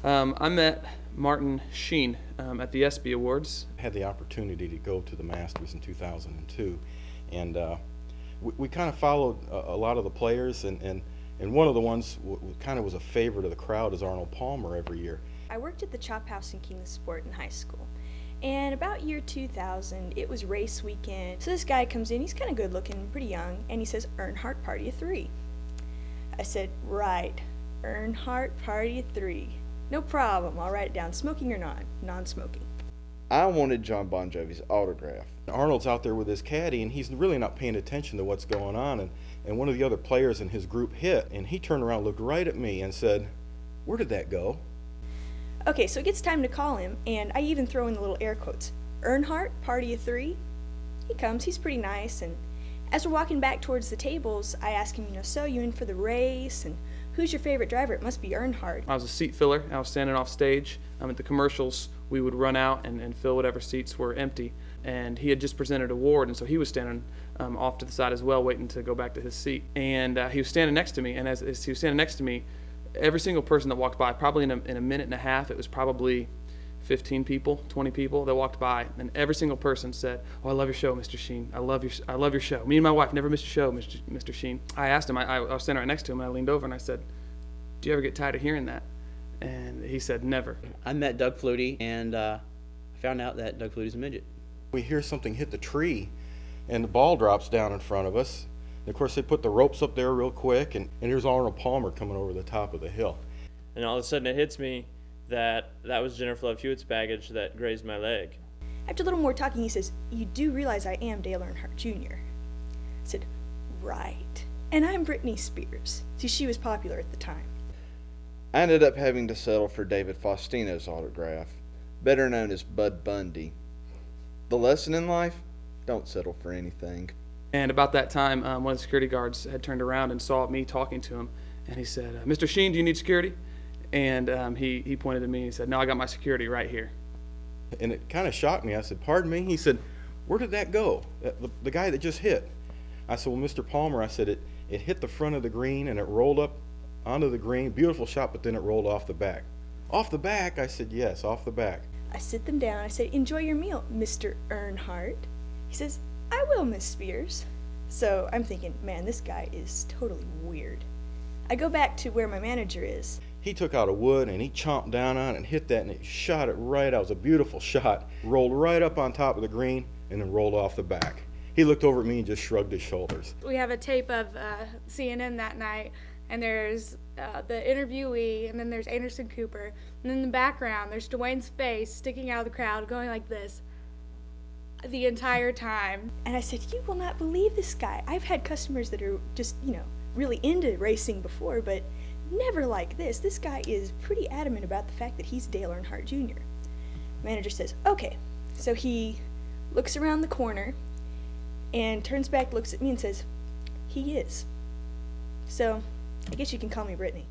I met Martin Sheen at the ESPY Awards. I had the opportunity to go to the Masters in 2002, and we kind of followed a lot of the players, and one of the ones kind of was a favorite of the crowd is Arnold Palmer every year. I worked at the Chop House in King's Sport in high school, and about year 2000, it was race weekend. So this guy comes in, he's kind of good looking, pretty young, and he says, "Earnhardt Party of 3. I said, "Right, Earnhardt Party of 3. No problem, I'll write it down, smoking or non-smoking." I wanted John Bon Jovi's autograph. Arnold's out there with his caddy, and he's really not paying attention to what's going on, and one of the other players in his group hit, and he turned around, looked right at me, and said, "Where did that go?" Okay, so it gets time to call him, and I even throw in the little air quotes, "Earnhardt Party of 3. He comes, he's pretty nice, and as we're walking back towards the tables, I ask him, so you in for the race, and who's your favorite driver? It must be Earnhardt. I was a seat filler. I was standing off stage. At the commercials, we would run out and fill whatever seats were empty. And he had just presented an award, and so he was standing off to the side as well, waiting to go back to his seat. And he was standing next to me, and as he was standing next to me, every single person that walked by, probably in a minute and a half, it was probably 15 people, 20 people that walked by, and every single person said, "Oh, I love your show, Mr. Sheen. I love your show. Me and my wife never missed a show, Mr. Sheen." I asked him, I was standing right next to him, and I leaned over and I said, "Do you ever get tired of hearing that?" And he said, "Never." I met Doug Flutie, and found out that Doug Flutie's a midget. We hear something hit the tree, and the ball drops down in front of us. And of course, they put the ropes up there real quick, and here's Arnold Palmer coming over the top of the hill. And all of a sudden it hits me that was Jennifer Love Hewitt's baggage that grazed my leg. After a little more talking, he says, "You do realize I am Dale Earnhardt Jr.?" I said, "Right. And I'm Britney Spears." See, she was popular at the time. I ended up having to settle for David Faustino's autograph, better known as Bud Bundy. The lesson in life? Don't settle for anything. And about that time, one of the security guards had turned around and saw me talking to him, and he said, "Mr. Sheen, do you need security?" And he pointed at me and he said, "No, I got my security right here." And it kind of shocked me. I said, "Pardon me?" He said, "Where did that go? The guy that just hit?" I said, "Well, Mr. Palmer," I said, it hit the front of the green and it rolled up onto the green. Beautiful shot, but then it rolled off the back. "Off the back?" I said, "Yes, off the back." I sit them down. I say, "Enjoy your meal, Mr. Earnhardt." He says, "I will, Miss Spears." So I'm thinking, man, this guy is totally weird. I go back to where my manager is. He took out a wood and he chomped down on it and hit that, and it shot it right out. It was a beautiful shot. Rolled right up on top of the green and then rolled off the back. He looked over at me and just shrugged his shoulders. We have a tape of CNN that night, and there's the interviewee, and then there's Anderson Cooper, and in the background there's Dwayne's face sticking out of the crowd going like this the entire time. And I said, "You will not believe this guy. I've had customers that are just, really into racing before, but never like this. This guy is pretty adamant about the fact that he's Dale Earnhardt Jr." Manager says, "Okay." So he looks around the corner and turns back, looks at me and says, "He is. So I guess you can call me Brittany."